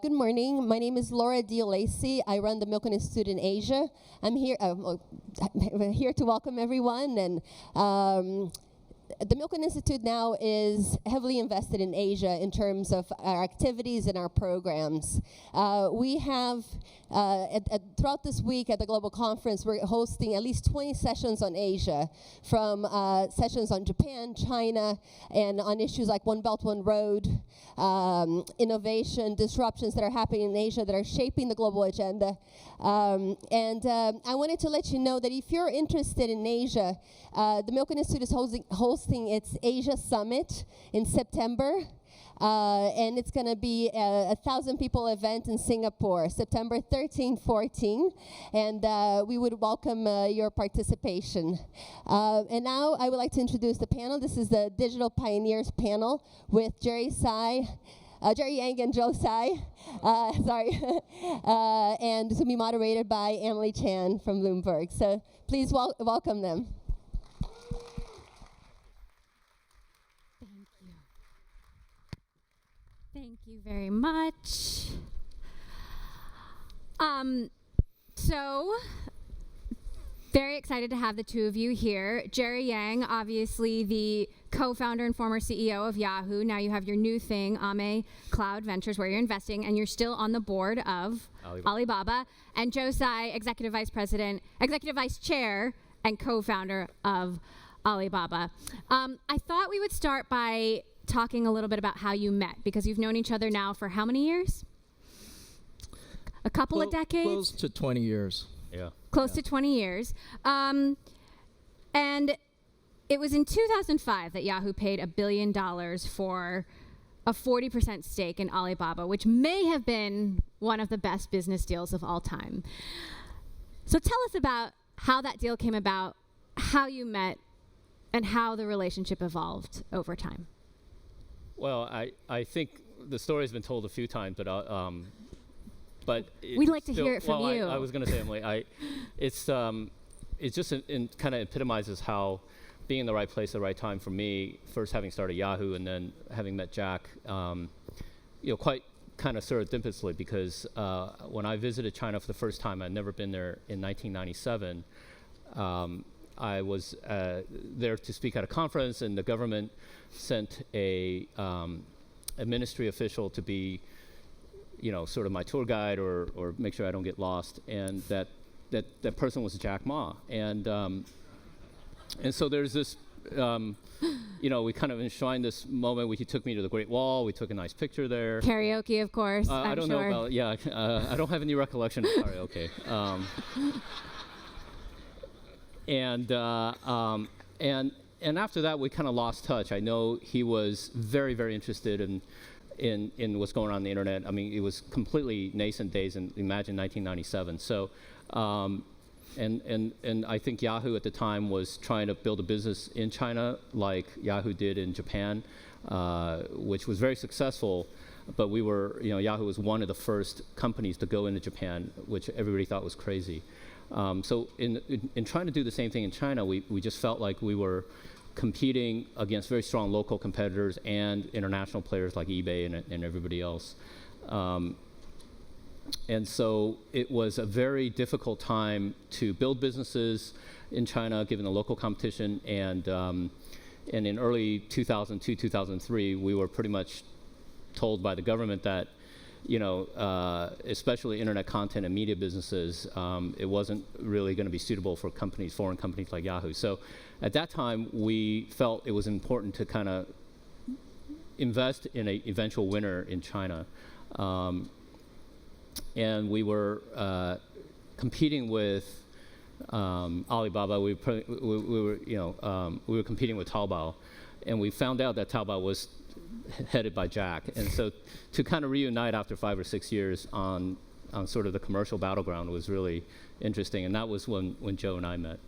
Good morning. My name is Lacey. I run the Milken Institute in Asia. I'm here, here to welcome everyone. And the Milken Institute now is heavily invested in Asia in terms of our activities and our programs. We have, throughout this week at the Global Conference, we're hosting at least 20 sessions on Asia, from sessions on Japan, China, and on issues like One Belt, One Road, innovation, disruptions that are happening in Asia that are shaping the global agenda. I wanted to let you know that if you're interested in Asia, the Milken Institute is hosting its Asia Summit in September. And it's going to be a 1,000 people event in Singapore, September 13, 14. And we would welcome your participation. And now I would like to introduce the panel. This is the Digital Pioneers panel with Tsai. Jerry Yang and Tsai, and this will be moderated by Emily Chan from Bloomberg. So please welcome them. Thank you very much. So, very excited to have the two of you here. Jerry Yang, obviously the co-founder and former CEO of Yahoo. Now you have your new thing, Ame Cloud Ventures, where you're investing, and you're still on the board of Alibaba. And Tsai, executive vice chair, and co-founder of Alibaba. I thought we would start by talking a little bit about how you met, because you've known each other now for how many years? A couple of decades? Close to 20 years. Yeah. Close to 20 years. And it was in 2005 that Yahoo paid $1 billion for a 40% stake in Alibaba, which may have been one of the best business deals of all time. So tell us about how that deal came about, how you met, and how the relationship evolved over time. Well, I think the story's been told a few times, but we'd like to hear it from you. I was going to say, Emily, it's just kind of epitomizes how being in the right place at the right time for me, first having started Yahoo and then having met Jack, quite kind of serendipitously, because when I visited China for the first time, I'd never been there in 1997. I was there to speak at a conference, and the government sent a ministry official to be, sort of my tour guide or make sure I don't get lost. And that person was Jack Ma. And so there's this, we kind of enshrined this moment where he took me to the Great Wall. We took a nice picture there. Karaoke, of course. I don't know about, I don't have any recollection of karaoke. And after that, we kind of lost touch. I know he was very, very interested in what's going on the internet. I mean, it was completely nascent days, and imagine 1997. So, and I think Yahoo at the time was trying to build a business in China like Yahoo did in Japan, which was very successful. But we were, Yahoo was one of the first companies to go into Japan, which everybody thought was crazy. So in trying to do the same thing in China, we just felt like we were competing against very strong local competitors and international players like eBay and everybody else. And so it was a very difficult time to build businesses in China, given the local competition. And in early 2002, 2003, we were pretty much told by the government that, especially internet content and media businesses, it wasn't really going to be suitable for foreign companies like Yahoo. So at that time, we felt it was important to kind of invest in an eventual winner in China. And we were competing with Alibaba. We were competing with Taobao, and we found out that Taobao was headed by Jack. And so to kind of reunite after 5 or 6 years on sort of the commercial battleground was really interesting. And that was when Joe and I met.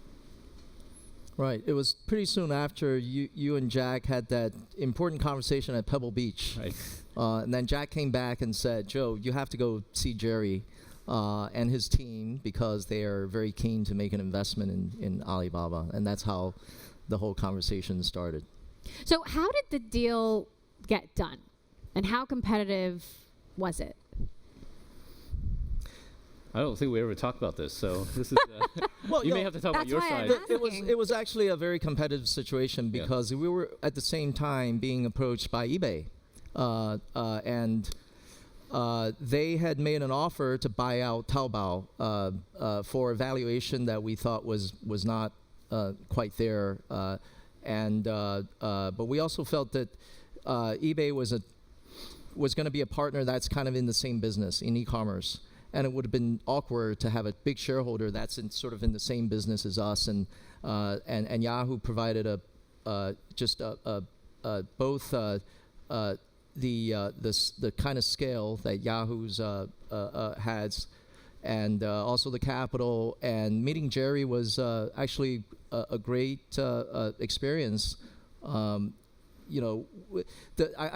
Right. It was pretty soon after you and Jack had that important conversation at Pebble Beach. Right. And then Jack came back and said, Joe, you have to go see Jerry and his team, because they are very keen to make an investment in Alibaba. And that's how the whole conversation started. So how did the deal get done? And how competitive was it? I don't think we ever talked about this, so this is. Well, you you may know, have to talk about that's your why I'm side. asking. It was actually a very competitive situation because we were at the same time being approached by eBay, and they had made an offer to buy out Taobao for a valuation that we thought was not quite there, but we also felt that eBay was going to be a partner that's kind of in the same business in e-commerce. And it would have been awkward to have a big shareholder that's sort of in the same business as us, and Yahoo provided both the kind of scale that Yahoo's has, and also the capital. And meeting Jerry was actually a great experience. I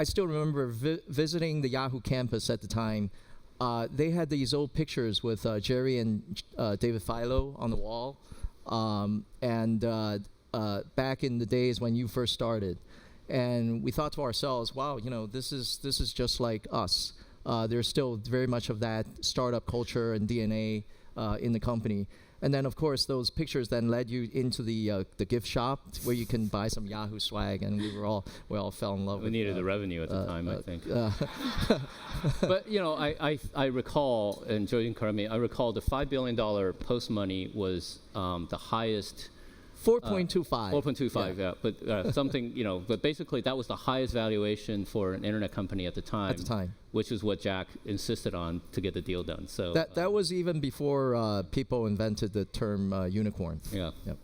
still remember visiting the Yahoo campus at the time. They had these old pictures with Jerry and David Philo on the wall, back in the days when you first started, and we thought to ourselves, "Wow, this is just like us." There's still very much of that startup culture and DNA in the company. And then, of course, those pictures then led you into the gift shop where you can buy some Yahoo swag, and we all fell in love with it. We needed the revenue at the time, I think. But I recall, and Joe, you can correct me, I recall the $5 billion post money was the highest. 4.25. 4.25, yeah. But something, but basically that was the highest valuation for an internet company at the time. At the time. Which is what Jack insisted on to get the deal done. So that was even before people invented the term unicorn. Yeah. Yep.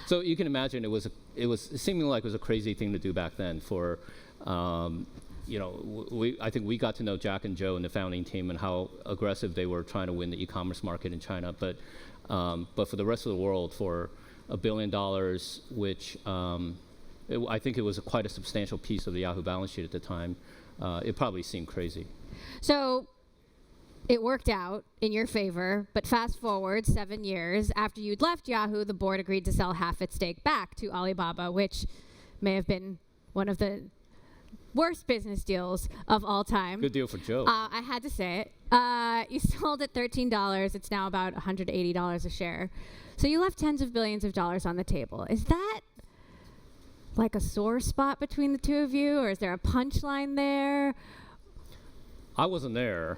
So you can imagine it seeming like it was a crazy thing to do back then for, I think we got to know Jack and Joe and the founding team and how aggressive they were trying to win the e-commerce market in China. But for the rest of the world, for $1 billion, which I think it was quite a substantial piece of the Yahoo balance sheet at the time. It probably seemed crazy. So it worked out in your favor, but fast forward 7 years after you'd left Yahoo, the board agreed to sell half its stake back to Alibaba, which may have been one of the worst business deals of all time. Good deal for Joe. I had to say it. You sold at $13. It's now about $180 a share. So you left tens of billions of dollars on the table. Is that like a sore spot between the two of you, or is there a punchline there? I wasn't there.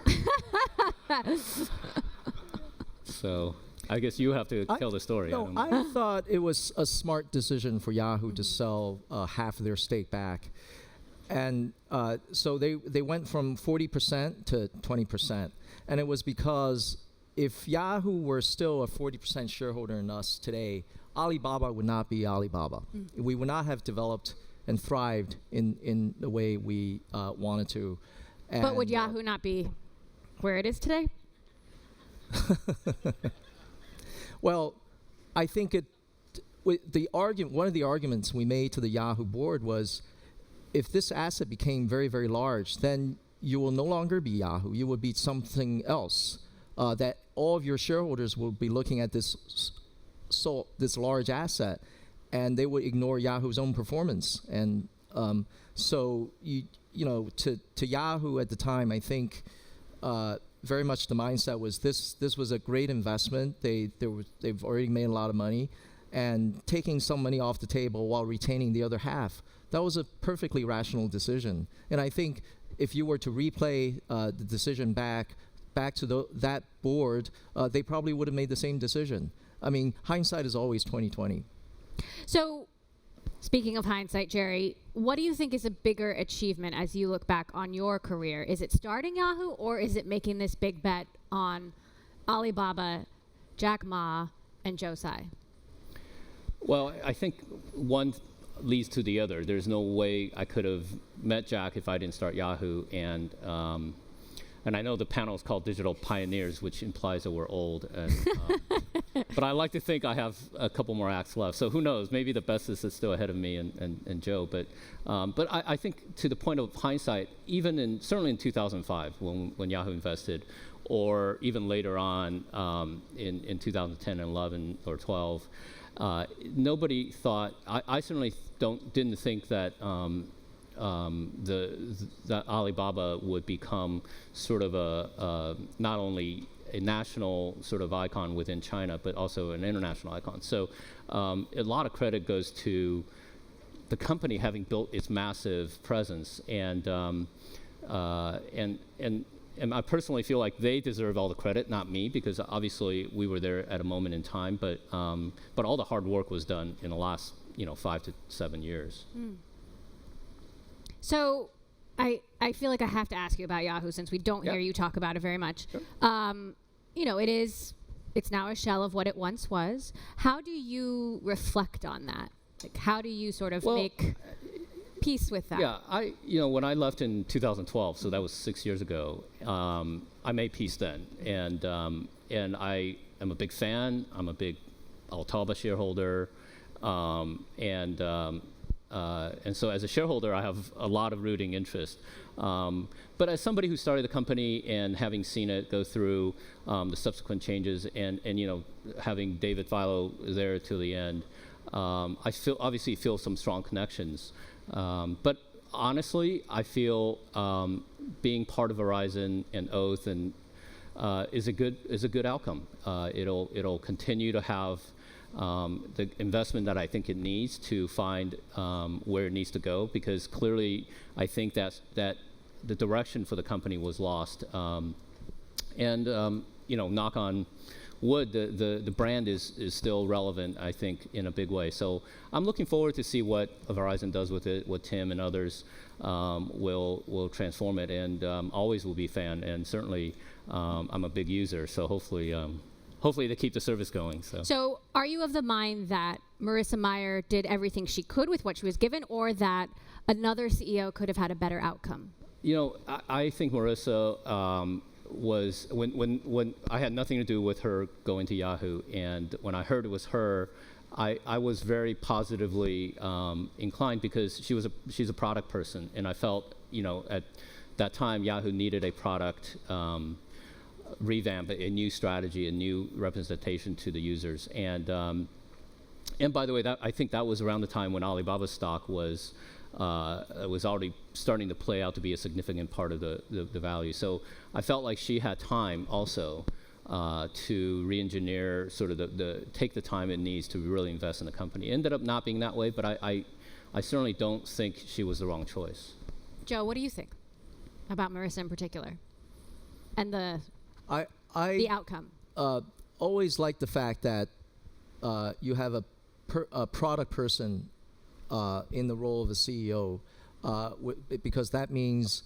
So I guess you have to tell the story. No, I thought it was a smart decision for Yahoo to sell half of their stake back. And so they went from 40% to 20%. And it was because if Yahoo were still a 40% shareholder in us today, Alibaba would not be Alibaba. We would not have developed and thrived in the way we wanted to. And but would Yahoo not be where it is today? Well, I think one of the arguments we made to the Yahoo board was, if this asset became very, very large, then you will no longer be Yahoo. You will be something else. That all of your shareholders will be looking at this large asset, and they would ignore Yahoo's own performance. And so to Yahoo at the time, I think very much the mindset was this was a great investment. They've already made a lot of money, and taking some money off the table while retaining the other half, that was a perfectly rational decision. And I think if you were to replay the decision back to that board, they probably would have made the same decision. I mean, hindsight is always 20/20. So, speaking of hindsight, Jerry, what do you think is a bigger achievement as you look back on your career? Is it starting Yahoo, or is it making this big bet on Alibaba, Jack Ma, and Joe Tsai? Well, I think one leads to the other. There's no way I could have met Jack if I didn't start Yahoo, and I know the panel is called Digital Pioneers, which implies that we're old. And, but I like to think I have a couple more acts left. So who knows? Maybe the best is still ahead of me and Joe. But I think to the point of hindsight, certainly in 2005 when Yahoo invested, or even later on in 2010 and 11 or 12, nobody thought. I certainly didn't think that. That Alibaba would become sort of not only a national sort of icon within China, but also an international icon. So a lot of credit goes to the company having built its massive presence, and I personally feel like they deserve all the credit, not me, because obviously we were there at a moment in time, but all the hard work was done in the last 5 to 7 years. So I feel like I have to ask you about Yahoo, since we don't hear you talk about it very much. Sure. It's now a shell of what it once was. How do you reflect on that? Like, how do you sort of make peace with that? Yeah, when I left in 2012, so that was 6 years ago, I made peace then, and I am a big fan. I'm a big Alibaba shareholder, and so as a shareholder, I have a lot of rooting interest. But as somebody who started the company and having seen it go through the subsequent changes, and having David Philo there till the end, I obviously feel some strong connections. But honestly, I feel being part of Verizon and Oath is a good outcome. It'll continue to have the investment that I think it needs to find where it needs to go, because clearly I think that the direction for the company was lost. Knock on wood, the brand is still relevant, I think, in a big way. So I'm looking forward to see what Verizon does with it, what Tim and others will transform it, and always will be a fan, and certainly I'm a big user, so hopefully they keep the service going. So are you of the mind that Marissa Mayer did everything she could with what she was given, or that another CEO could have had a better outcome? I think Marissa was, when I had nothing to do with her going to Yahoo, and when I heard it was her, I was very positively inclined, because she's a product person, and I felt at that time Yahoo needed a product revamp, a new strategy, a new representation to the users, and by the way, I think that was around the time when Alibaba's stock was already starting to play out to be a significant part of the value. So I felt like she had time also to re-engineer, sort of take the time it needs to really invest in the company. It ended up not being that way, but I certainly don't think she was the wrong choice. Joe, what do you think about Marissa in particular, and the outcome? Always like the fact that you have a product person in the role of a CEO, because that means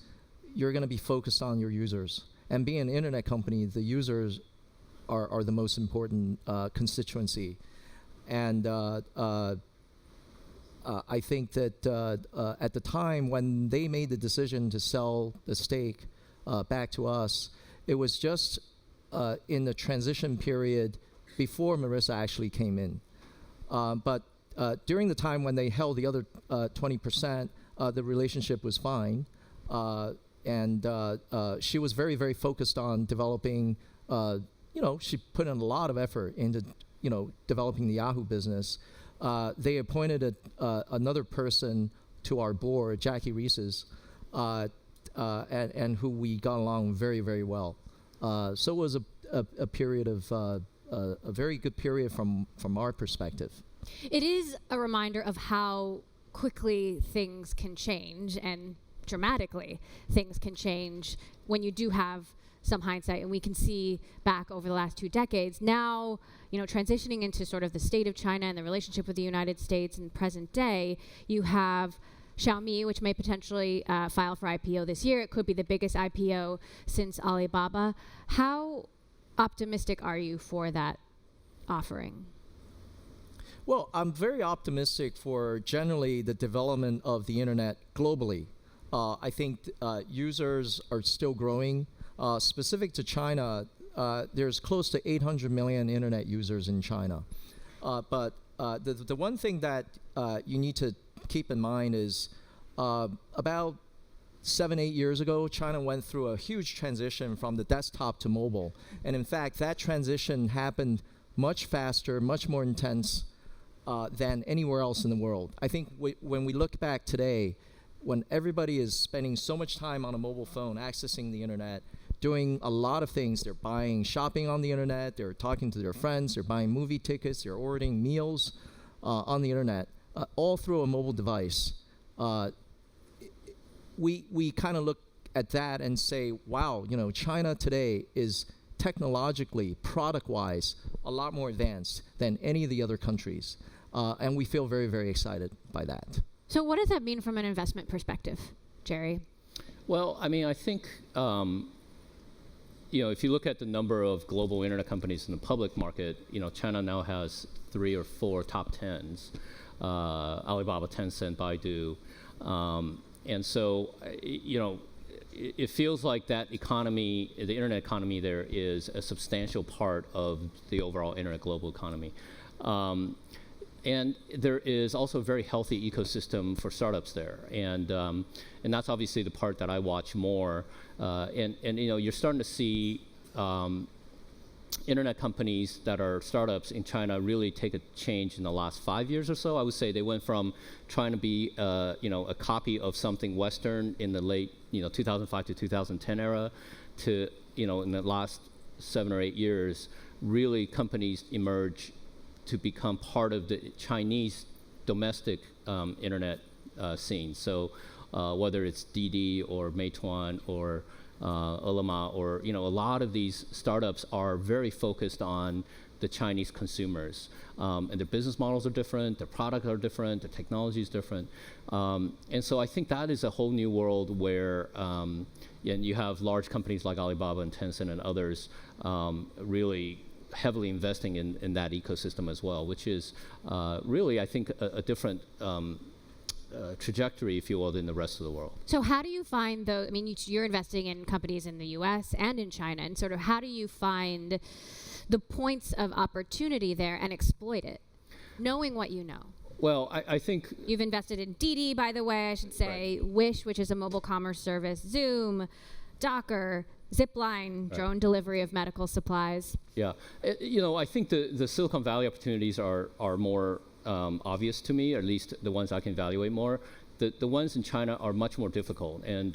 you're going to be focused on your users. And being an internet company, the users are the most important constituency. And I think that at the time when they made the decision to sell the stake back to us, it was just in the transition period before Marissa actually came in. But during the time when they held the other 20%, the relationship was fine. And she was very, very focused on developing, she put in a lot of effort into, developing the Yahoo business. They appointed another person to our board, Jackie Reeses, and who we got along very, very well. So it was a period of, a very good period from our perspective. It is a reminder of how quickly things can change, and dramatically things can change when you do have some hindsight, and we can see back over the last 2 decades. Now, transitioning into sort of the state of China and the relationship with the United States in present day, you have Xiaomi, which may potentially file for IPO this year. It could be the biggest IPO since Alibaba. How optimistic are you for that offering? Well, I'm very optimistic for generally the development of the internet globally. I think users are still growing. Specific to China, there's close to 800 million internet users in China. But the one thing that you need to keep in mind is about 7-8 years ago, China went through a huge transition from the desktop to mobile. And in fact, that transition happened much faster, much more intense than anywhere else in the world. I think when we look back today, when everybody is spending so much time on a mobile phone accessing the internet, doing a lot of things. They're buying shopping on the internet. They're talking to their friends. They're buying movie tickets. They're ordering meals on the internet, all through a mobile device. We kind of look at that and say, wow, China today is technologically, product-wise, a lot more advanced than any of the other countries. And we feel very, very excited by that. So what does that mean from an investment perspective, Jerry? Well, I mean, I think, if you look at the number of global internet companies in the public market, China now has 3 or 4 top 10s, Alibaba, Tencent, Baidu. And so, it feels like that economy, the internet economy there, is a substantial part of the overall internet global economy. And there is also a very healthy ecosystem for startups there, and that's obviously the part that I watch more. And you're starting to see internet companies that are startups in China really take a change in the last 5 years or so. I would say they went from trying to be a copy of something Western in the late 2005 to 2010 era to in the last 7 or 8 years, really companies emerge to become part of the Chinese domestic internet scene. So whether it's Didi or Meituan or Ele.me, or a lot of these startups are very focused on the Chinese consumers, and their business models are different, their products are different, their technology is different, and so I think that is a whole new world where and you have large companies like Alibaba and Tencent and others really heavily investing in that ecosystem as well, which is really, I think, a different trajectory, if you will, than the rest of the world. So how do you find I mean, you're investing in companies in the U.S. and in China, and sort of how do you find the points of opportunity there and exploit it, knowing what you know? Well, I think you've invested in Didi, by the way, I should say, right. Wish, which is a mobile commerce service, Zoom, Docker, Zipline, right. Drone delivery of medical supplies. Yeah, I think the Silicon Valley opportunities are more obvious to me, or at least the ones I can evaluate more. The ones in China are much more difficult, and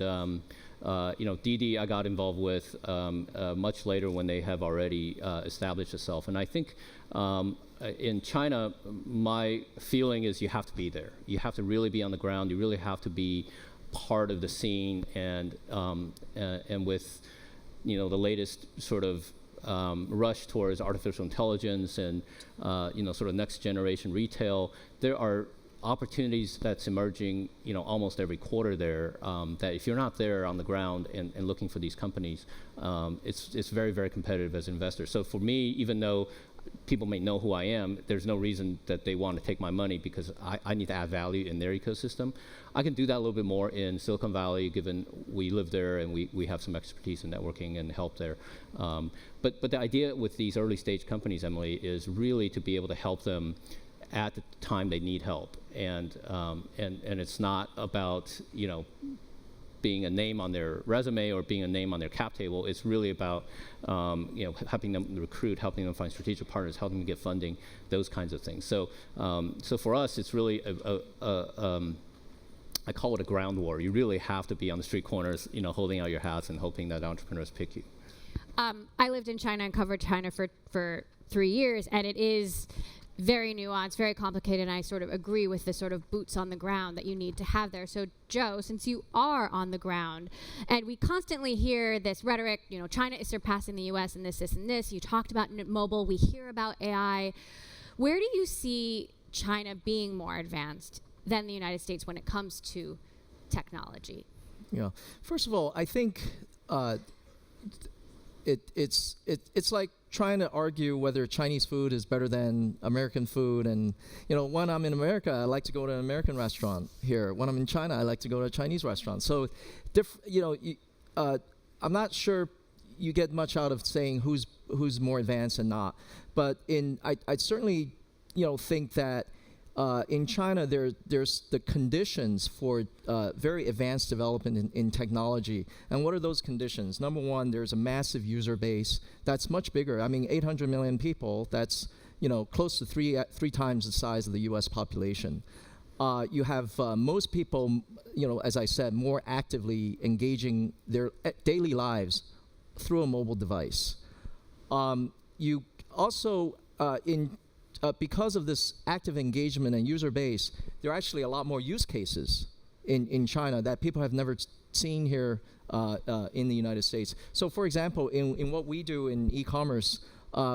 Didi I got involved with much later when they have already established itself, and I think in China, my feeling is you have to be there. You have to really be on the ground. You really have to be part of the scene, and with the latest sort of rush towards artificial intelligence and sort of next generation retail, there are opportunities that's emerging almost every quarter there, that if you're not there on the ground and looking for these companies, it's very, very competitive as investors. So for me, even though people may know who I am, there's no reason that they want to take my money because I need to add value in their ecosystem. I can do that a little bit more in Silicon Valley, given we live there and we have some expertise in networking and help there. But the idea with these early stage companies, Emily, is really to be able to help them at the time they need help. And it's not about being a name on their resume or being a name on their cap table. It's really about helping them recruit, helping them find strategic partners, helping them get funding, those kinds of things. So for us, it's really I call it a ground war. You really have to be on the street corners, holding out your hats and hoping that entrepreneurs pick you. I lived in China and covered China for 3 years, and it is very nuanced, very complicated, and I sort of agree with the sort of boots on the ground that you need to have there. So, Joe, since you are on the ground, and we constantly hear this rhetoric, China is surpassing the US and this, and this. You talked about mobile. We hear about AI. Where do you see China being more advanced than the United States when it comes to technology? Yeah. First of all, I think it's like trying to argue whether Chinese food is better than American food. And when I'm in America, I like to go to an American restaurant here. When I'm in China, I like to go to a Chinese restaurant. So, I'm not sure you get much out of saying who's more advanced and not. But I certainly think that in China, there's the conditions for very advanced development in technology. And what are those conditions? Number one, there's a massive user base that's much bigger. I mean, 800 million people, that's close to three times the size of the US population. You have most people, as I said, more actively engaging their daily lives through a mobile device. You also, because of this active engagement and user base, there are actually a lot more use cases in China that people have never seen here in the United States. So for example, in what we do in e-commerce,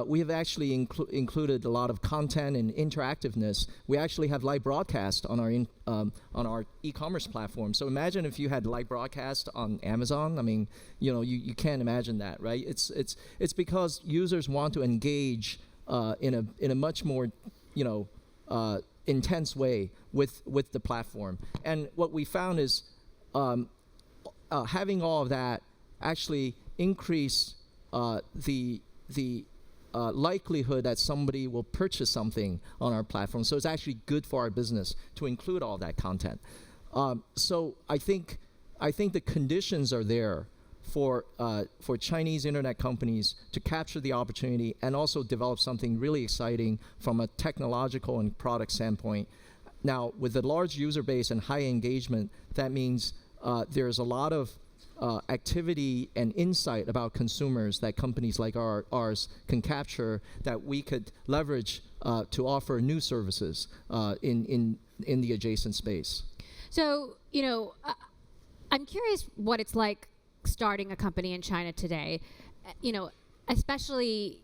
we have actually included a lot of content and interactiveness. We actually have live broadcast on our e-commerce platform. So imagine if you had live broadcast on Amazon. I mean, you can't imagine that, right? It's because users want to engage in a much more, intense way with the platform. And what we found is having all of that actually increase the likelihood that somebody will purchase something on our platform. So it's actually good for our business to include all that content. So I think the conditions are there for Chinese internet companies to capture the opportunity and also develop something really exciting from a technological and product standpoint. Now, with a large user base and high engagement, that means there's a lot of activity and insight about consumers that companies like ours can capture that we could leverage to offer new services in the adjacent space. So, I'm curious what it's like starting a company in China today. Especially,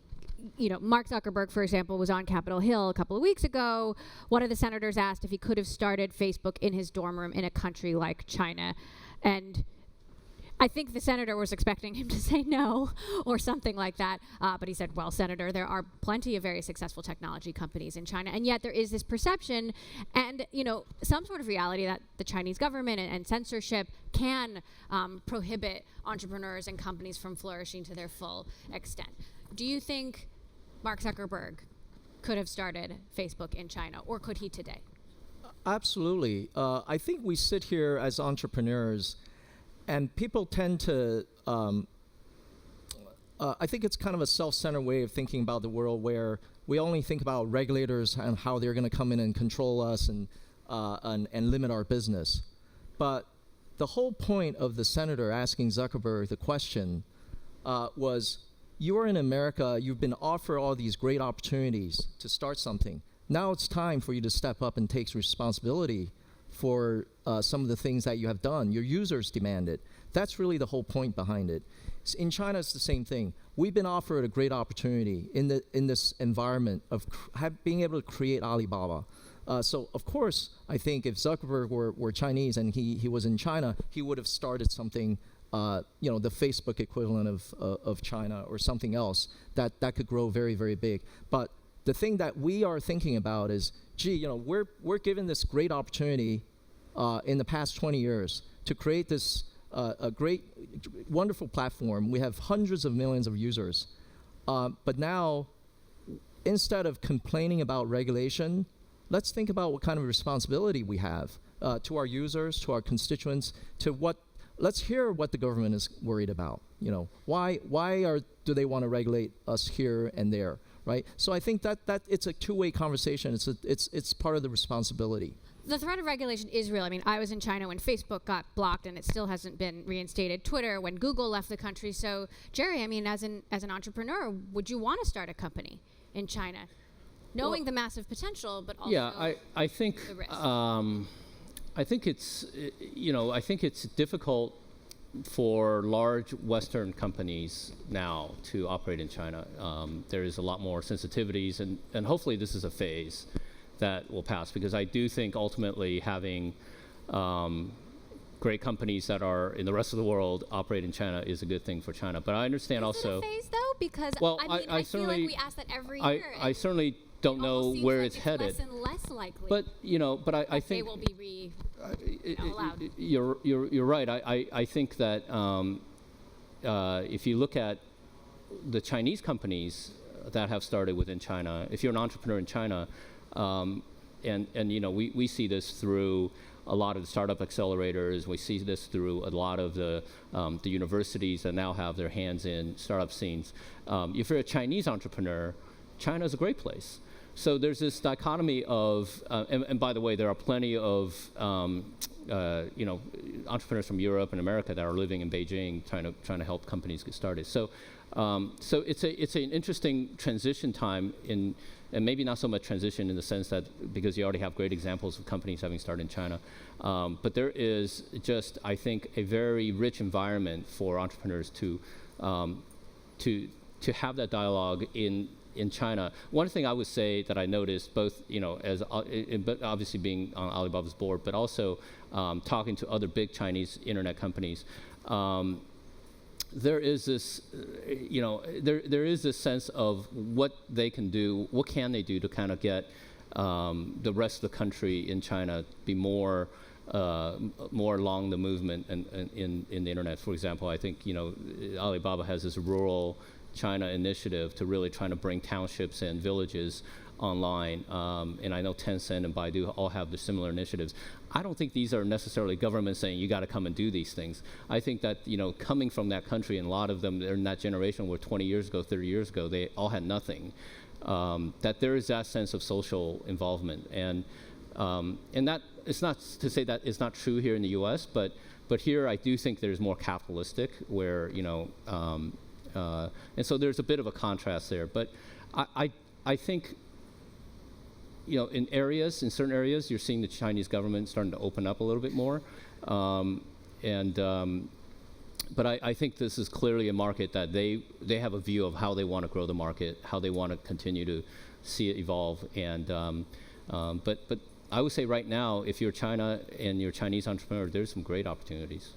Mark Zuckerberg, for example, was on Capitol Hill a couple of weeks ago. One of the senators asked if he could have started Facebook in his dorm room in a country like China. And I think the senator was expecting him to say no or something like that. But he said, well, Senator, there are plenty of very successful technology companies in China. And yet there is this perception and, some sort of reality that the Chinese government and censorship can prohibit entrepreneurs and companies from flourishing to their full extent. Do you think Mark Zuckerberg could have started Facebook in China, or could he today? Absolutely. I think we sit here as entrepreneurs, and people tend to, I think it's kind of a self-centered way of thinking about the world where we only think about regulators and how they're going to come in and control us and limit our business. But the whole point of the senator asking Zuckerberg the question was, you're in America, you've been offered all these great opportunities to start something. Now it's time for you to step up and take responsibility for some of the things that you have done. Your users demand it. That's really the whole point behind it. In China, it's the same thing. We've been offered a great opportunity in this environment of being able to create Alibaba. So of course, I think if Zuckerberg were Chinese and he was in China, he would have started something, the Facebook equivalent of China or something else that could grow very, very big. But the thing that we are thinking about is, we're given this great opportunity in the past 20 years to create this a great, wonderful platform. We have hundreds of millions of users. But now, instead of complaining about regulation, let's think about what kind of responsibility we have to our users, to our constituents, let's hear what the government is worried about. Why do they want to regulate us here and there? Right? So I think that it's a two-way conversation. It's part of the responsibility. The threat of regulation is real. I mean, I was in China when Facebook got blocked, and it still hasn't been reinstated. Twitter, when Google left the country. So, Jerry, I mean, as an entrepreneur, would you want to start a company in China, knowing the massive potential, but also I think the risk? I think it's difficult for large Western companies now to operate in China. There is a lot more sensitivities, and hopefully this is a phase that will pass, because I do think ultimately having great companies that are in the rest of the world operate in China is a good thing for China. But I understand also. Is it a phase though? Because I feel like we ask that every year. I certainly don't know where it's headed. Less and less likely. But I think they will be allowed. You're right. I think that if you look at the Chinese companies that have started within China, if you're an entrepreneur in China, we see this through a lot of the startup accelerators. We see this through a lot of the universities that now have their hands in startup scenes. If you're a Chinese entrepreneur, China is a great place. So there's this dichotomy of, and by the way, there are plenty of entrepreneurs from Europe and America that are living in Beijing, trying to help companies get started. So it's an interesting transition time and maybe not so much transition in the sense that because you already have great examples of companies having started in China, but there is just, I think, a very rich environment for entrepreneurs to have that dialogue in China. One thing I would say that I noticed, both as but obviously being on Alibaba's board, but also talking to other big Chinese internet companies. There is this, there is this sense of what they can do, what can they do to kind of get the rest of the country in China be more along the movement and in the internet. For example, I think Alibaba has this rural China initiative to really trying to bring townships and villages online, and I know Tencent and Baidu all have the similar initiatives. I don't think these are necessarily governments saying you got to come and do these things. I think that coming from that country, and a lot of them, they're in that generation where 20 years ago, 30 years ago, they all had nothing. That there is that sense of social involvement, and that it's not to say that it's not true here in the U.S., but here I do think there's more capitalistic, where and so there's a bit of a contrast there. But I think. In certain areas, you're seeing the Chinese government starting to open up a little bit more, but I think this is clearly a market that they have a view of how they want to grow the market, how they want to continue to see it evolve, and but I would say right now, if you're China and you're a Chinese entrepreneur, there's some great opportunities.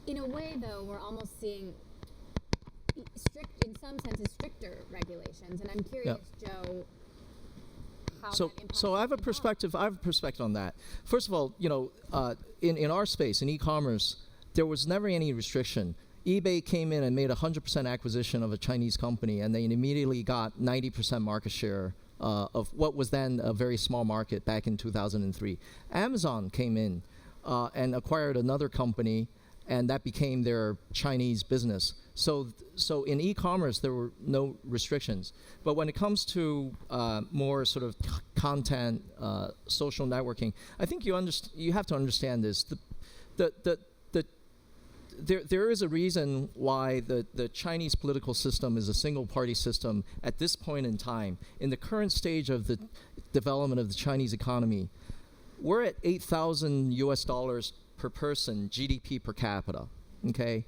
In a way, though, we're almost seeing in some senses, stricter regulations, and I'm curious, Joe. So I have a perspective. On that. First of all, in our space, in e-commerce, there was never any restriction. eBay came in and made 100% acquisition of a Chinese company, and they immediately got 90% market share of what was then a very small market back in 2003. Amazon came in and acquired another company, and that became their Chinese business. So in e-commerce, there were no restrictions. But when it comes to more sort of content, social networking, I think you have to understand this. There is a reason why the Chinese political system is a single-party system at this point in time. In the current stage of the development of the Chinese economy, we're at $8,000 per person GDP per capita. Okay.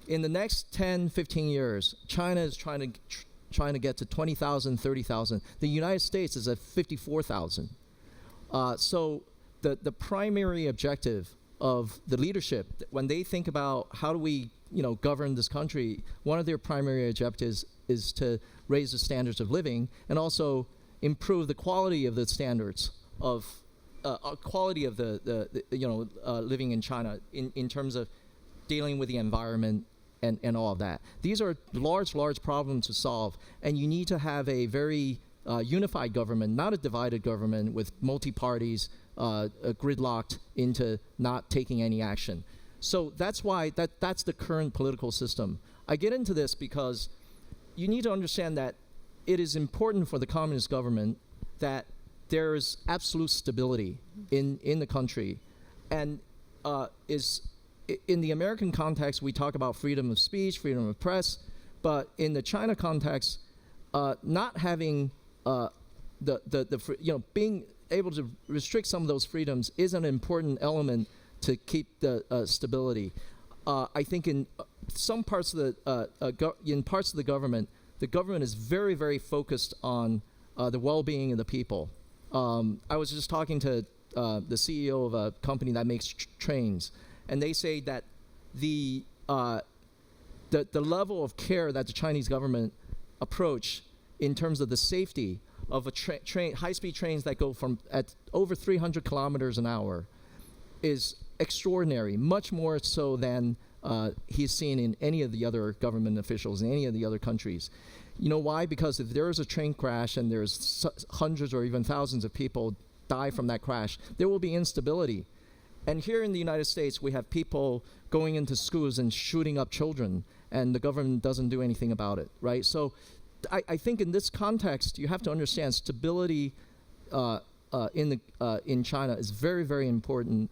In the next 10, 15 years, China is trying to get to 20,000, 30,000. The United States is at 54,000. So the primary objective of the leadership, when they think about how do we govern this country, one of their primary objectives is to raise the standards of living and also improve the quality of the standards of quality of the living in China in terms of dealing with the environment and all of that. These are large problems to solve, and you need to have a very unified government, not a divided government with multi-parties gridlocked into not taking any action. So that's why that's the current political system. I get into this because you need to understand that it is important for the communist government that there is absolute stability in the country, and in the American context, we talk about freedom of speech, freedom of press, but in the China context, not having being able to restrict some of those freedoms is an important element to keep the stability. I think in some parts of the government is very, very focused on the well-being of the people. I was just talking to the CEO of a company that makes trains, and they say that the level of care that the Chinese government approach in terms of the safety of a high-speed trains that go from at over 300 kilometers an hour is extraordinary, much more so than he's seen in any of the other government officials in any of the other countries. You know why? Because if there is a train crash and there's hundreds or even thousands of people die from that crash, there will be instability. And here in the United States, we have people going into schools and shooting up children, and the government doesn't do anything about it, right? So I think in this context, you have to understand stability in China is very, very important.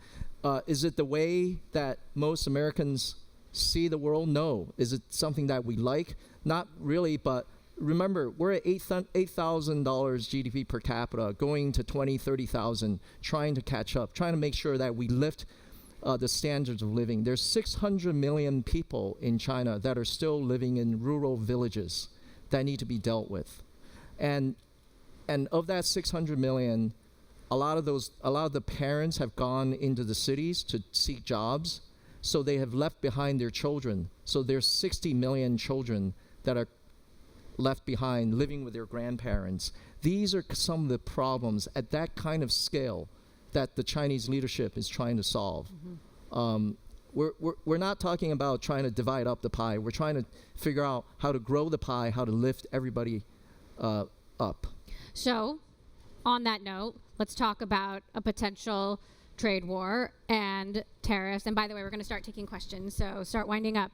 Is it the way that most Americans see the world? No. Is it something that we like? Not really, but remember, we're at $8,000 GDP per capita, going to 20, 30,000, trying to catch up, trying to make sure that we lift the standards of living. There's 600 million people in China that are still living in rural villages that need to be dealt with. And of that 600 million, a lot of the parents have gone into the cities to seek jobs, so they have left behind their children. So there's 60 million children that are left behind living with their grandparents. These are some of the problems at that kind of scale that the Chinese leadership is trying to solve. We're not talking about trying to divide up the pie. We're trying to figure out how to grow the pie, how to lift everybody up. So, on that note, let's talk about a potential trade war and tariffs. And by the way, we're going to start taking questions, so start winding up.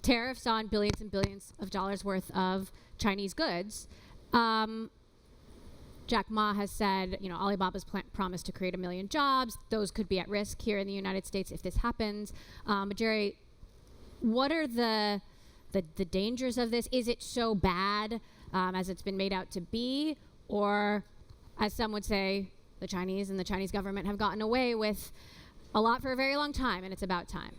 Tariffs on billions and billions of dollars worth of Chinese goods. Jack Ma has said, Alibaba's promised to create 1 million jobs. Those could be at risk here in the United States if this happens. But Jerry, what are the dangers of this? Is it so bad as it's been made out to be? Or, as some would say, the Chinese and the Chinese government have gotten away with a lot for a very long time, and it's about time?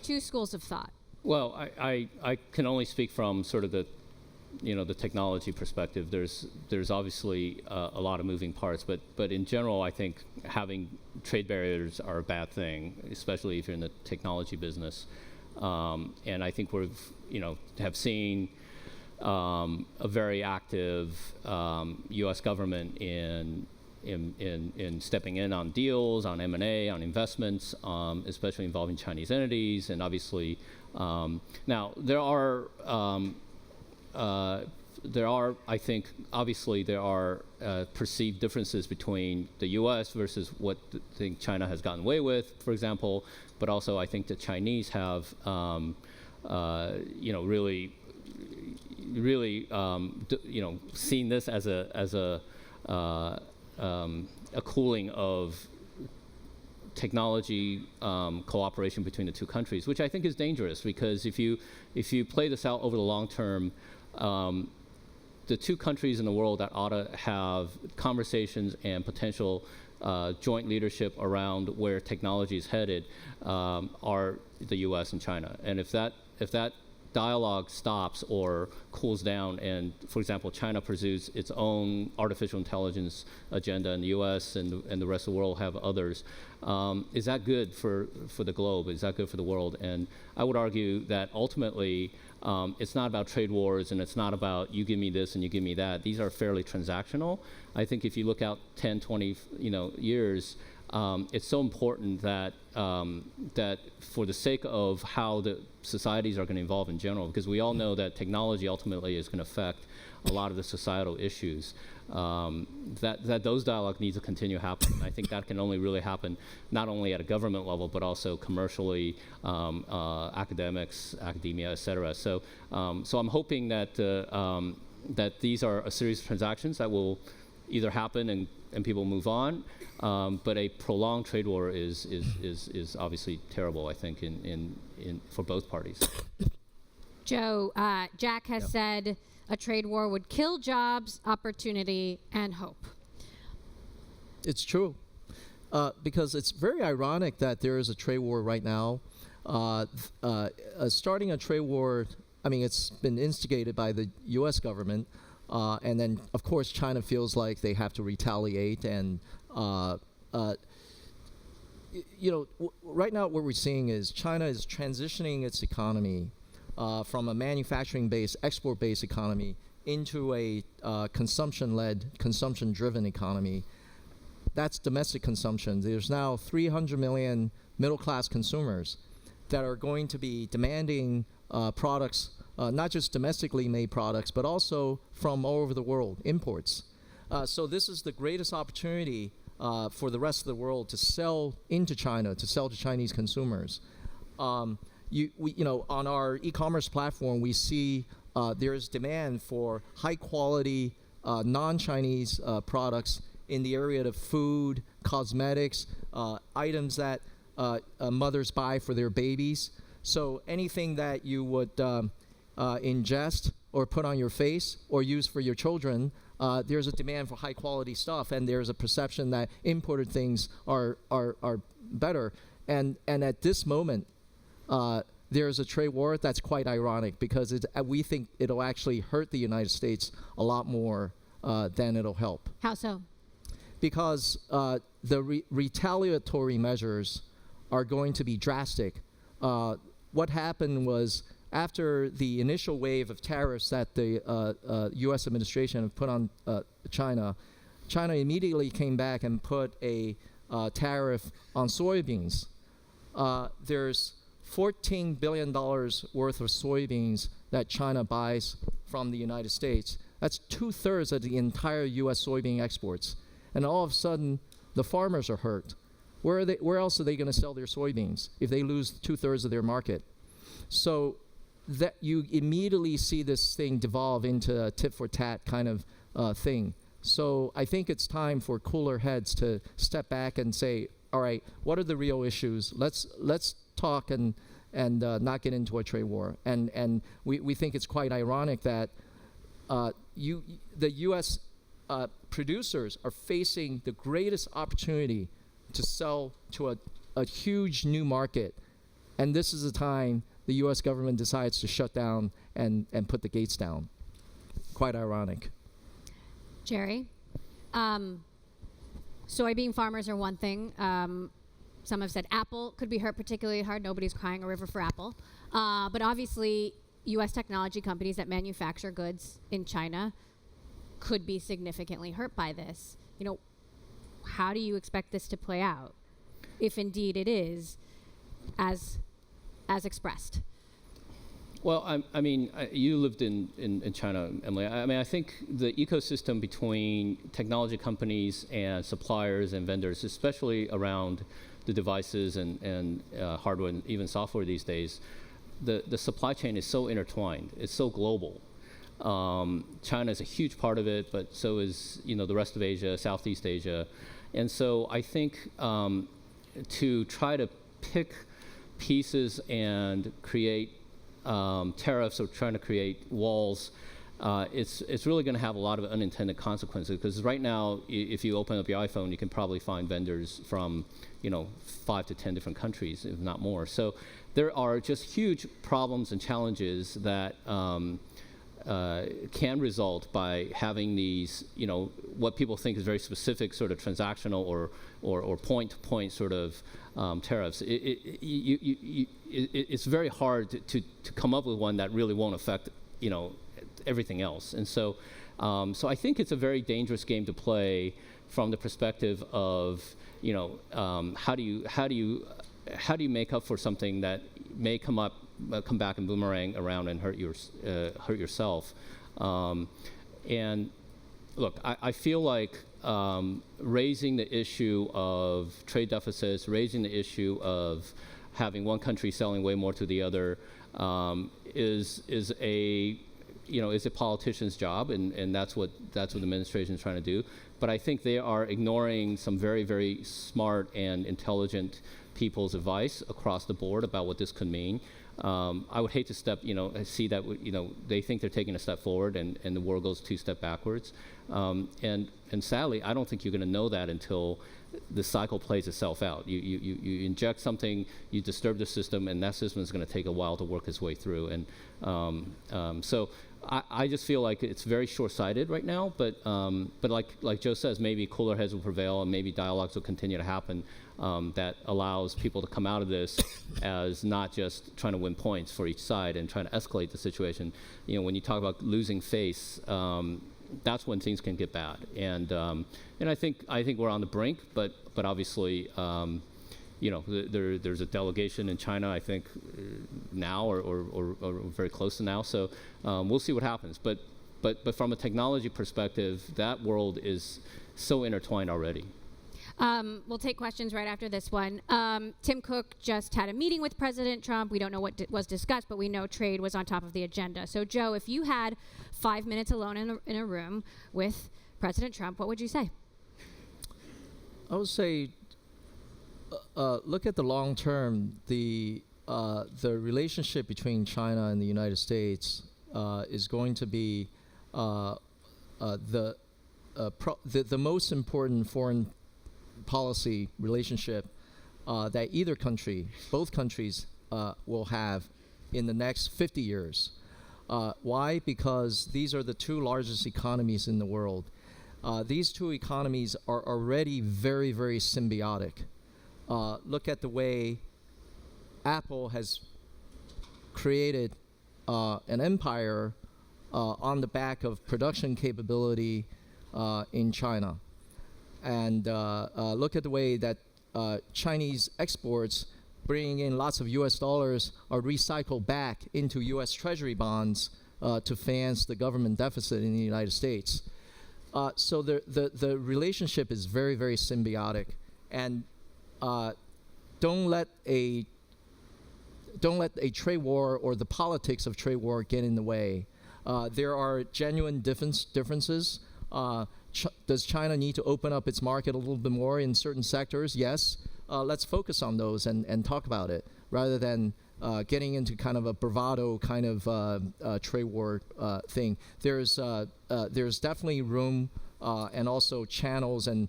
Two schools of thought. Well, I can only speak from sort of the technology perspective. There's obviously a lot of moving parts, but in general, I think having trade barriers are a bad thing, especially if you're in the technology business. And I think we've have seen a very active U.S. government in stepping in on deals, on M&A, on investments, especially involving Chinese entities, and obviously now there are. I think, obviously, there are perceived differences between the U.S. versus what I think China has gotten away with, for example. But also, I think the Chinese have, really, seen this as a cooling of technology cooperation between the two countries, which I think is dangerous, because if you play this out over the long term, the two countries in the world that ought to have conversations and potential joint leadership around where technology is headed are the U.S. and China. And if that dialogue stops or cools down, and, for example, China pursues its own artificial intelligence agenda, and the U.S. and the rest of the world have others, is that good for the globe? Is that good for the world? And I would argue that ultimately, it's not about trade wars, and it's not about you give me this and you give me that. These are fairly transactional. I think if you look out 10, 20 years, it's so important that that for the sake of how the societies are going to evolve in general, because we all know that technology ultimately is going to affect a lot of the societal issues, that those dialogue needs to continue happening. I think that can only really happen not only at a government level, but also commercially, academia, et cetera. So I'm hoping that that these are a series of transactions that will either happen and people move on, but a prolonged trade war is obviously terrible, I think, in for both parties. Joe, Jack has said a trade war would kill jobs, opportunity, and hope. It's true, because it's very ironic that there is a trade war right now. Starting a trade war, I mean, it's been instigated by the U.S. government, and then, of course, China feels like they have to retaliate. And right now what we're seeing is China is transitioning its economy from a manufacturing-based, export-based economy into a consumption-led, consumption-driven economy. That's domestic consumption. There's now 300 million middle-class consumers that are going to be demanding products, not just domestically made products, but also from all over the world, imports. So this is the greatest opportunity for the rest of the world to sell into China, to sell to Chinese consumers. on our e-commerce platform, we see there's demand for high quality non-Chinese products in the area of food, cosmetics, items that mothers buy for their babies. So anything that you would ingest or put on your face or use for your children, there's a demand for high quality stuff, and there's a perception that imported things are better. And at this moment, there's a trade war that's quite ironic, because we think it'll actually hurt the United States a lot more than it'll help. How so? Because the retaliatory measures are going to be drastic. What happened was, after the initial wave of tariffs that the U.S. administration put on China, China immediately came back and put a tariff on soybeans. There's $14 billion worth of soybeans that China buys from the United States. That's 2/3 of the entire U.S. soybean exports. And all of a sudden, the farmers are hurt. Where else are they going to sell their soybeans if they lose 2/3 of their market? So that you immediately see this thing devolve into a tit for tat kind of thing. So I think it's time for cooler heads to step back and say, all right, what are the real issues? Let's talk and not get into a trade war. And we think it's quite ironic that the U.S. Producers are facing the greatest opportunity to sell to a huge new market, and this is the time the U.S. government decides to shut down and put the gates down. Quite ironic. Jerry, soybean farmers are one thing. Some have said Apple could be hurt particularly hard. Nobody's crying a river for Apple. But obviously, U.S. technology companies that manufacture goods in China could be significantly hurt by this. How do you expect this to play out, if indeed it is as expressed? Well, you lived in China, Emily. I think the ecosystem between technology companies and suppliers and vendors, especially around the devices and hardware and even software these days, the supply chain is so intertwined. It's so global. China is a huge part of it, but so is the rest of Asia, Southeast Asia. And so I think to try to pick pieces and create tariffs or trying to create walls, it's really going to have a lot of unintended consequences, because right now, if you open up your iPhone, you can probably find vendors from 5 to 10 different countries, if not more. So there are just huge problems and challenges that can result by having these, what people think is very specific sort of transactional or point-to-point sort of tariffs. It's very hard to come up with one that really won't affect, everything else. And so, so I think it's a very dangerous game to play from the perspective of, how do you make up for something that may come back and boomerang around and hurt yourself. And look, I feel like raising the issue of trade deficits, raising the issue of having one country selling way more to the other, is a politician's job, and that's what the administration is trying to do. But I think they are ignoring some very, very smart and intelligent people's advice across the board about what this could mean. I would hate to see that, they think they're taking a step forward and the world goes 2 steps backwards. And sadly, I don't think you're going to know that until the cycle plays itself out. You inject something, you disturb the system, and that system is going to take a while to work its way through. And so I just feel like it's very short-sighted right now. But like Joe says, maybe cooler heads will prevail, and maybe dialogues will continue to happen that allows people to come out of this as not just trying to win points for each side and trying to escalate the situation. When you talk about losing face, that's when things can get bad. And I think we're on the brink, but obviously, there's a delegation in China, I think, now or very close to now. So we'll see what happens. But from a technology perspective, that world is so intertwined already. We'll take questions right after this one. Tim Cook just had a meeting with President Trump. We don't know what was discussed, but we know trade was on top of the agenda. So, Joe, if you had 5 minutes alone in a room with President Trump, what would you say? I would say, look at the long term. The relationship between China and the United States is going to be the most important foreign policy relationship that either country, both countries, will have in the next 50 years. Why? Because these are the two largest economies in the world. These two economies are already very, very symbiotic. Look at the way Apple has created an empire on the back of production capability in China. And look at the way that Chinese exports bringing in lots of US dollars are recycled back into US Treasury bonds to finance the government deficit in the United States. So the relationship is very, very symbiotic. And don't let a trade war or the politics of trade war get in the way. There are genuine differences. Does China need to open up its market a little bit more in certain sectors? Yes. Let's focus on those and talk about it rather than getting into kind of a bravado kind of trade war thing. There's definitely room and also channels and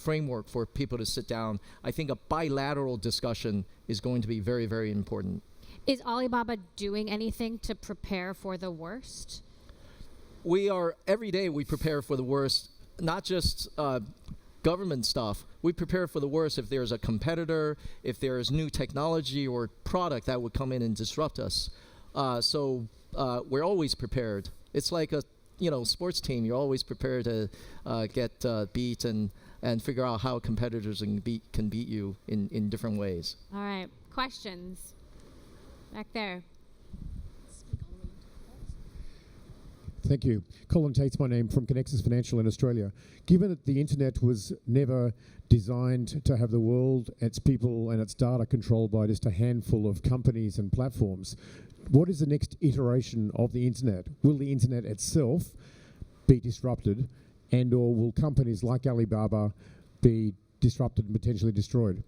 framework for people to sit down. I think a bilateral discussion is going to be very, very important. Is Alibaba doing anything to prepare for the worst? Every day we prepare for the worst, not just government stuff. We prepare for the worst if there's a competitor, if there's new technology or product that would come in and disrupt us. So we're always prepared. It's like a sports team. You're always prepared to get beat and figure out how competitors can beat you in different ways. All right, questions back there. Thank you. Colin Tate's my name, from Connexus Financial in Australia. Given that the internet was never designed to have the world, its people and its data controlled by just a handful of companies and platforms, what is the next iteration of the internet? Will the internet itself be disrupted, and or will companies like Alibaba be disrupted and potentially destroyed?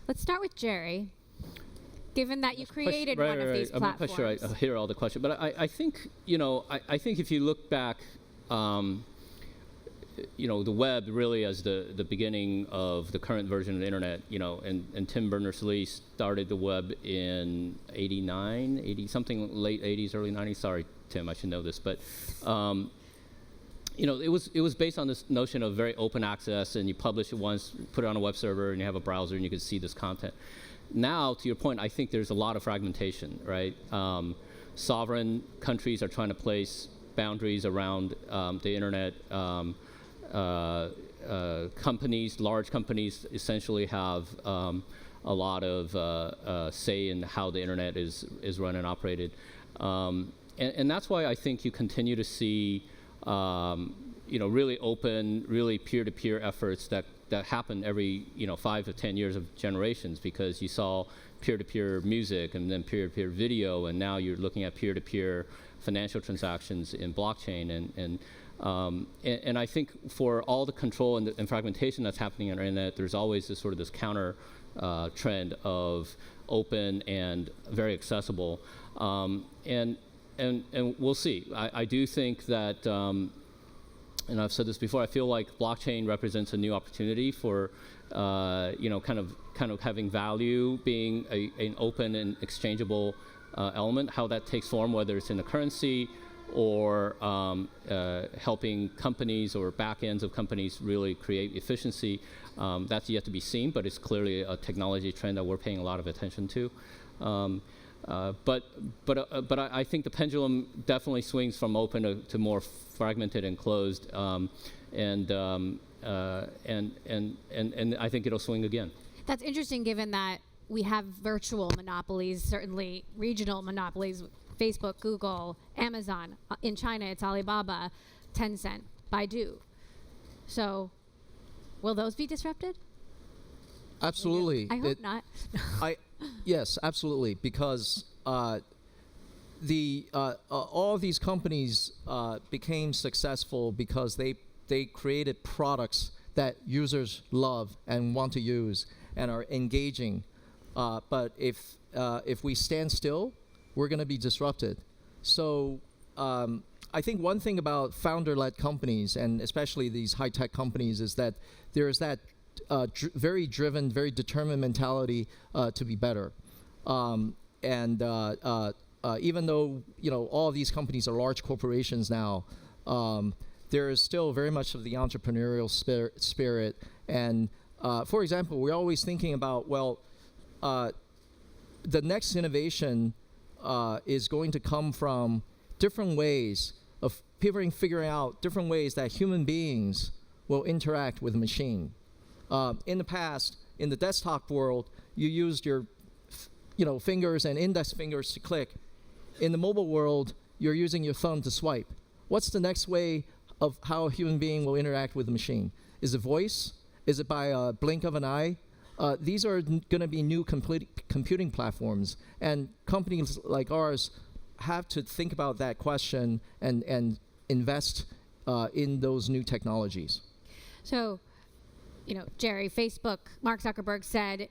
Let's start with Jerry. Given that you created one of these platforms. I'm not quite sure I hear all the question, but I think, I think if you look back, the web really as the beginning of the current version of the internet, and Tim Berners-Lee started the web in 80 something, late 80s, early 90s. Sorry, Tim, I should know this, but it was based on this notion of very open access, and you publish it once, put it on a web server, and you have a browser, and you can see this content. Now, to your point, I think there's a lot of fragmentation, right? Sovereign countries are trying to place boundaries around the internet. Companies, large companies, essentially have a lot of say in how the internet is run and operated, and that's why I think you continue to see, really open, really peer-to-peer efforts that happen every 5 to 10 years of generations, because you saw peer-to-peer music and then peer-to-peer video, and now you're looking at peer-to-peer financial transactions in blockchain, and I think for all the control and fragmentation that's happening on the internet, there's always this sort of this counter trend of open and very accessible, and we'll see. I do think that. And I've said this before, I feel like blockchain represents a new opportunity for, kind of having value, being an open and exchangeable element. How that takes form, whether it's in a currency or helping companies or back ends of companies really create efficiency, that's yet to be seen, but it's clearly a technology trend that we're paying a lot of attention to. But I think the pendulum definitely swings from open to more fragmented and closed, and I think it'll swing again. That's interesting, given that we have virtual monopolies, certainly regional monopolies, Facebook, Google, Amazon. In China, it's Alibaba, Tencent, Baidu. So Will those be disrupted? Absolutely. I hope not. Yes, absolutely, because all of these companies became successful because they created products that users love and want to use and are engaging. But if we stand still, we're going to be disrupted. So I think one thing about founder-led companies, and especially these high-tech companies, is that there is that very driven, very determined mentality to be better. Even though all of these companies are large corporations now, there is still very much of the entrepreneurial spirit. And for example, we're always thinking about, the next innovation is going to come from different ways of people figuring out different ways that human beings will interact with a machine. In the past, in the desktop world, you used your fingers and index fingers to click. In the mobile world, you're using your thumb to swipe. What's the next way of how a human being will interact with a machine? Is it voice? Is it by a blink of an eye? These are going to be new computing platforms, and companies like ours have to think about that question and invest in those new technologies. So, Jerry, Facebook, Mark Zuckerberg said,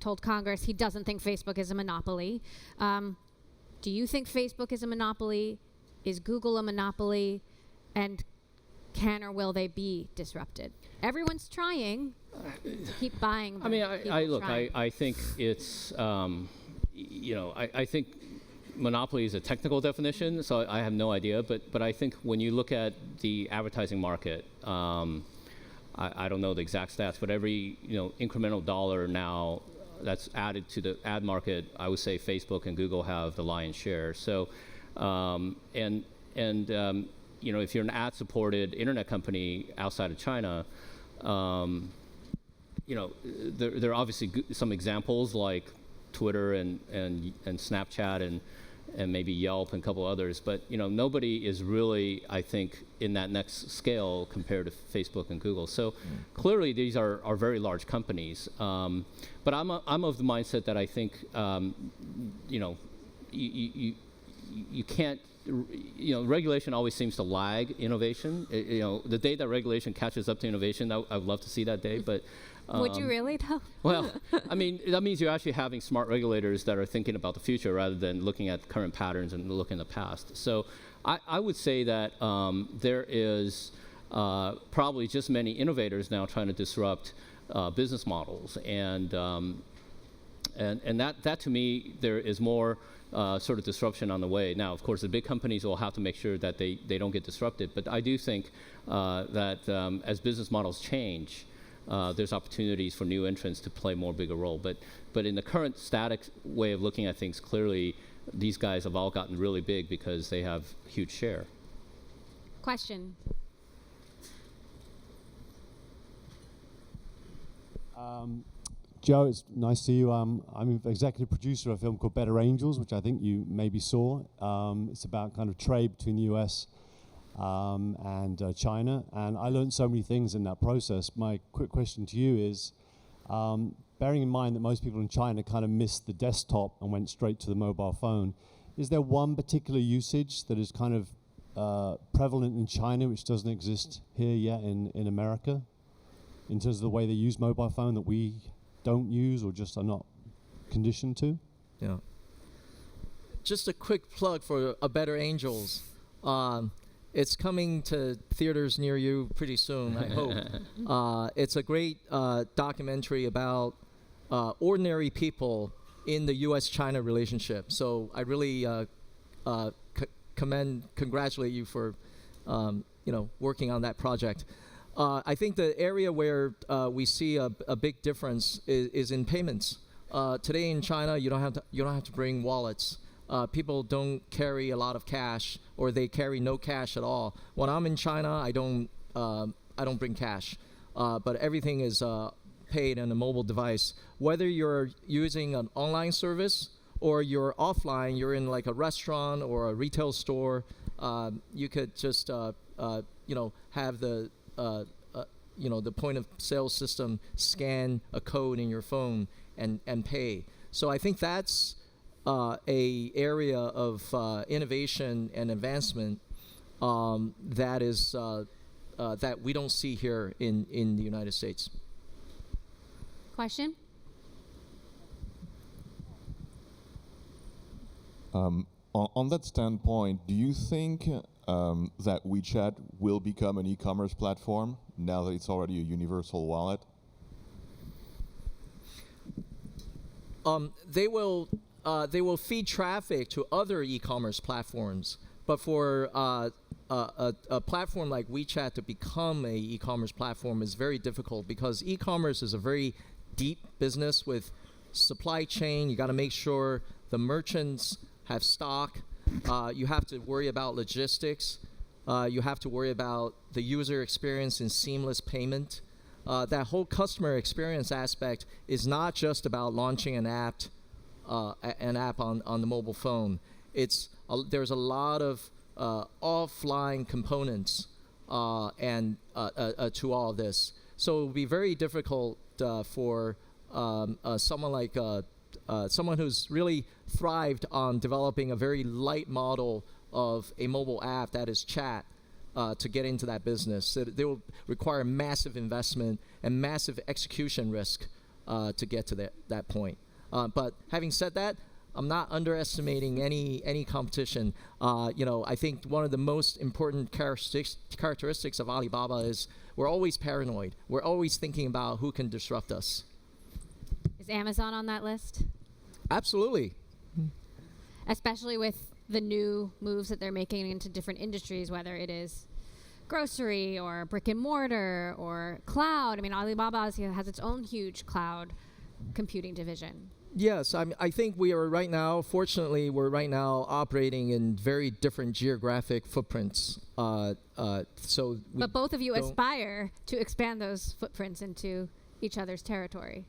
told Congress he doesn't think Facebook is a monopoly. Do you think Facebook is a monopoly? Is Google a monopoly? And can or will they be disrupted? Everyone's trying to keep buying. I mean, I think it's, I think monopoly is a technical definition, so I have no idea. But I think when you look at the advertising market, I don't know the exact stats, but every incremental dollar now that's added to the ad market, I would say Facebook and Google have the lion's share. So, if you're an ad-supported internet company outside of China, there are obviously some examples like Twitter and Snapchat and maybe Yelp and a couple others, but nobody is really, I think, in that next scale compared to Facebook and Google. So clearly these are very large companies. But I'm of the mindset that I think you can't. Regulation always seems to lag innovation. The day that regulation catches up to innovation, I'd love to see that day. But would you really, though? Well, I mean, that means you're actually having smart regulators that are thinking about the future rather than looking at current patterns and looking at the past. So I would say that there is probably just many innovators now trying to disrupt business models. And that to me, there is more sort of disruption on the way. Now, of course, the big companies will have to make sure that they don't get disrupted. But I do think that as business models change, there's opportunities for new entrants to play more bigger role. But in the current static way of looking at things, clearly these guys have all gotten really big because they have huge share. Question. Joe, it's nice to see you. I'm an executive producer of a film called Better Angels, which I think you maybe saw. It's about kind of trade between the US and China, and I learned so many things in that process. My quick question to you is, bearing in mind that most people in China kind of missed the desktop and went straight to the mobile phone, is there one particular usage that is kind of prevalent in China which doesn't exist here yet in America, in terms of the way they use mobile phone that we don't use or just are not conditioned to? Yeah. Just a quick plug for A Better Angels. It's coming to theaters near you pretty soon, I hope. It's a great documentary about ordinary people in the U.S.-China relationship. So I really congratulate you for working on that project. I think the area where we see a big difference is in payments. Today in China, you don't have to bring wallets. People don't carry a lot of cash, or they carry no cash at all. When I'm in China, I don't bring cash, but everything is paid on a mobile device. Whether you're using an online service or you're offline, you're in like a restaurant or a retail store, you could just have the the point of sale system scan a code in your phone and pay. So I think that's a area of innovation and advancement that is that we don't see here in the United States. Question? On that standpoint, do you think that WeChat will become an e-commerce platform now that it's already a universal wallet? They will feed traffic to other e-commerce platforms, but for a platform like WeChat to become a e-commerce platform is very difficult, because e-commerce is a very deep business with supply chain. You got to make sure the merchants have stock. You have to worry about logistics. You have to worry about the user experience and seamless payment. That whole customer experience aspect is not just about launching an app on the mobile phone. There's a lot of offline components and to all of this. So it would be very difficult for someone who's really thrived on developing a very light model of a mobile app that is chat to get into that business. So they will require massive investment and massive execution risk to get to that point. But having said that, I'm not underestimating any competition. I think one of the most important characteristics of Alibaba is we're always paranoid. We're always thinking about who can disrupt us. Is Amazon on that list? Absolutely. Especially with the new moves that they're making into different industries, whether it is grocery or brick and mortar or cloud. I mean, Alibaba has its own huge cloud computing division. Yes, I think we're right now operating in very different geographic footprints. But both of you aspire to expand those footprints into each other's territory.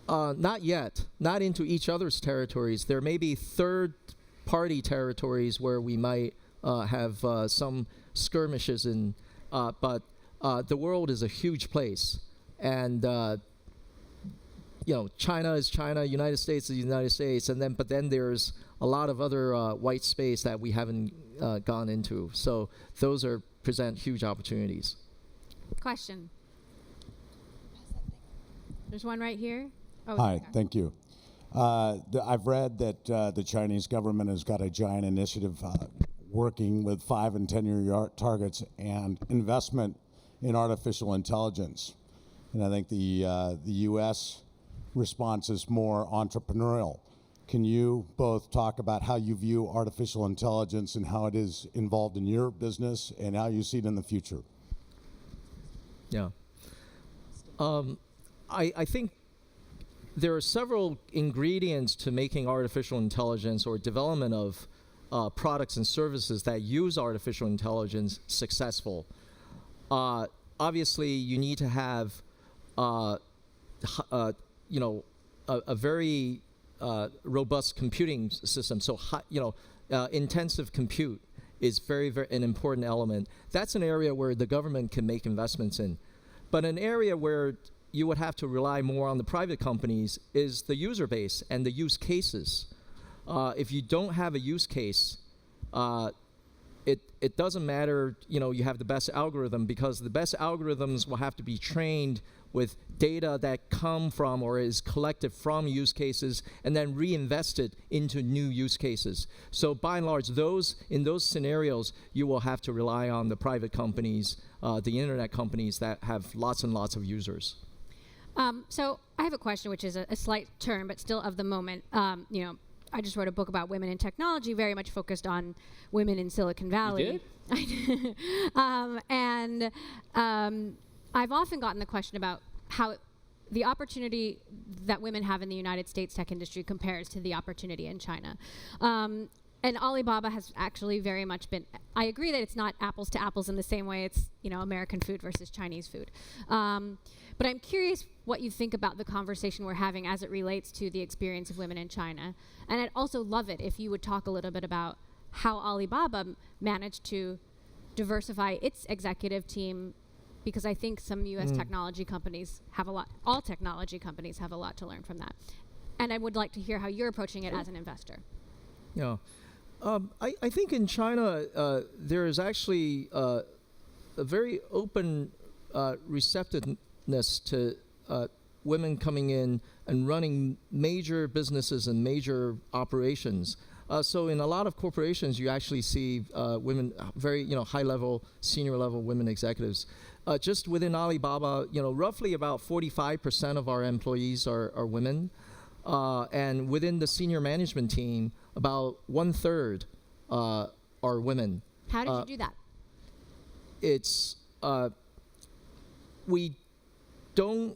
Not yet. Not into each other's territories. There may be third-party territories where we might have some skirmishes in, but the world is a huge place, and China is China, United States is the United States, but then there's a lot of other white space that we haven't gone into. So those present huge opportunities. Question. There's one right here. Oh, hi, thank you. I've read that the Chinese government has got a giant initiative working with 5 and 10-year targets and investment in artificial intelligence. And I think the U.S. response is more entrepreneurial. Can you both talk about how you view artificial intelligence and how it is involved in your business and how you see it in the future? Yeah. I think there are several ingredients to making artificial intelligence or development of products and services that use artificial intelligence successful. Obviously, you need to have a very robust computing system. So, intensive compute is very an important element. That's an area where the government can make investments in. But an area where you would have to rely more on the private companies is the user base and the use cases. If you don't have a use case, it doesn't matter, you have the best algorithm, because the best algorithms will have to be trained with data that come from or is collected from use cases and then reinvested into new use cases. So by and large, in those scenarios, you will have to rely on the private companies, the internet companies that have lots and lots of users. So I have a question, which is a slight turn, but still of the moment. I just wrote a book about women in technology, very much focused on women in Silicon Valley. You did? I've often gotten the question about how the opportunity that women have in the United States tech industry compares to the opportunity in China. And Alibaba has actually very much been, I agree that it's not apples to apples in the same way it's, American food versus Chinese food. But I'm curious what you think about the conversation we're having as it relates to the experience of women in China. And I'd also love it if you would talk a little bit about how Alibaba managed to diversify its executive team because I think some U.S. technology companies have a lot, all technology companies have a lot to learn from that. And I would like to hear how you're approaching it as an investor. Yeah. I think in China, there is actually a very open receptiveness to women coming in and running major businesses and major operations. So in a lot of corporations, you actually see women, very high-level, senior-level women executives. Just within Alibaba, roughly about 45% of our employees are women. And within the senior management team, about 1/3 are women. How did you do that? It's we don't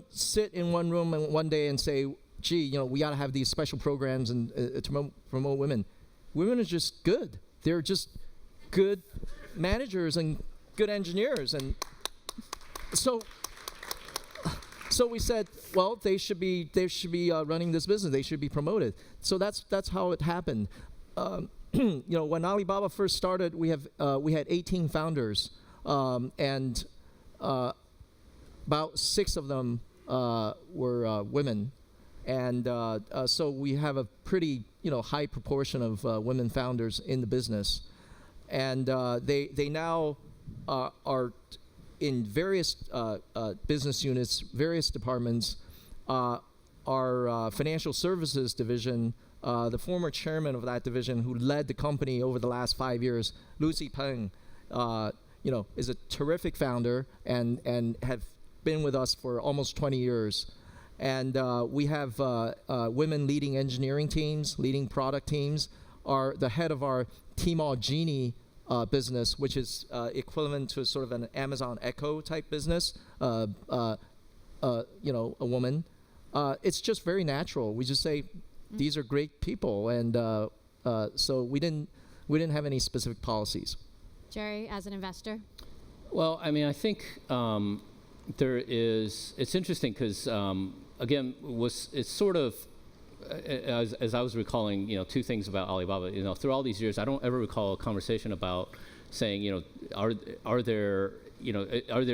sit in one room and one day and say, gee, we got to have these special programs and to promote women. Women are just good. They're just good managers and good engineers, and so we said, well, they should be running this business. They should be promoted. So that's how it happened. When Alibaba first started, we had 18 founders, and about 6 of them were women, and so we have a pretty high proportion of women founders in the business, and they now are in various business units, various departments. Our financial services division, the former chairman of that division, who led the company over the last 5 years, Lacey, is a terrific founder and have been with us for almost 20 years. And we have women leading engineering teams, leading product teams. The head of our Tmall Genie business, which is equivalent to sort of an Amazon Echo type business, a woman. It's just very natural. We just say, these are great people, and so we didn't have any specific policies. Jerry, as an investor? Well, I mean, I think it's interesting because, again, it's sort of, as I was recalling, 2 things about Alibaba. Through all these years, I don't ever recall a conversation about saying, are there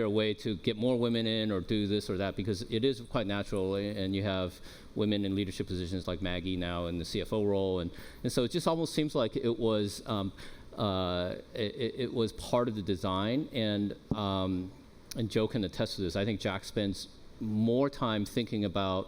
a way to get more women in or do this or that? Because it is quite natural, and you have women in leadership positions like Maggie now in the CFO role, and so it just almost seems like it was it was part of the design, and Joe can attest to this. I think Jack spends more time thinking about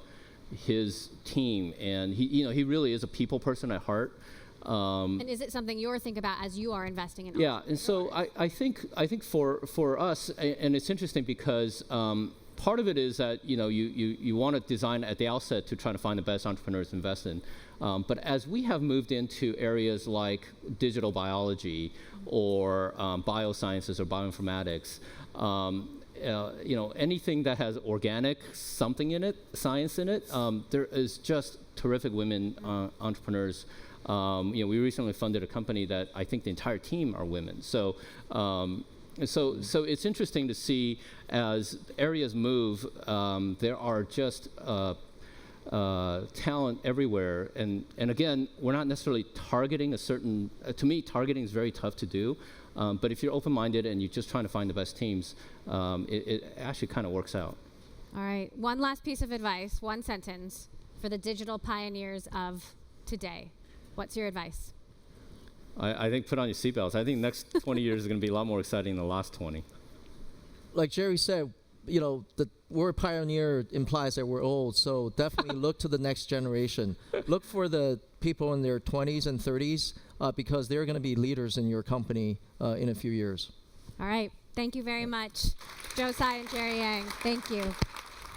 his team, and he really is a people person at heart. And is it something you're thinking about as you are investing in? Yeah, and so I think for us, and it's interesting because part of it is that you want to design at the outset to try to find the best entrepreneurs to invest in. But as we have moved into areas like digital biology or biosciences or bioinformatics, anything that has organic science in it, there is just terrific women entrepreneurs. We recently funded a company that I think the entire team are women. So it's interesting to see as areas move, there are just talent everywhere. And again, we're not necessarily targeting a certain, to me, targeting is very tough to do. But if you're open-minded and you're just trying to find the best teams, it actually kind of works out. All right. One last piece of advice, one sentence for the digital pioneers of today. What's your advice? I think put on your seatbelts. I think the next 20 years is going to be a lot more exciting than the last 20. Like Jerry said, the word pioneer implies that we're old, so definitely look to the next generation. Look for the people in their 20s and 30s because they're going to be leaders in your company in a few years. All right. Thank you very much, Tsai and Jerry Yang. Thank you.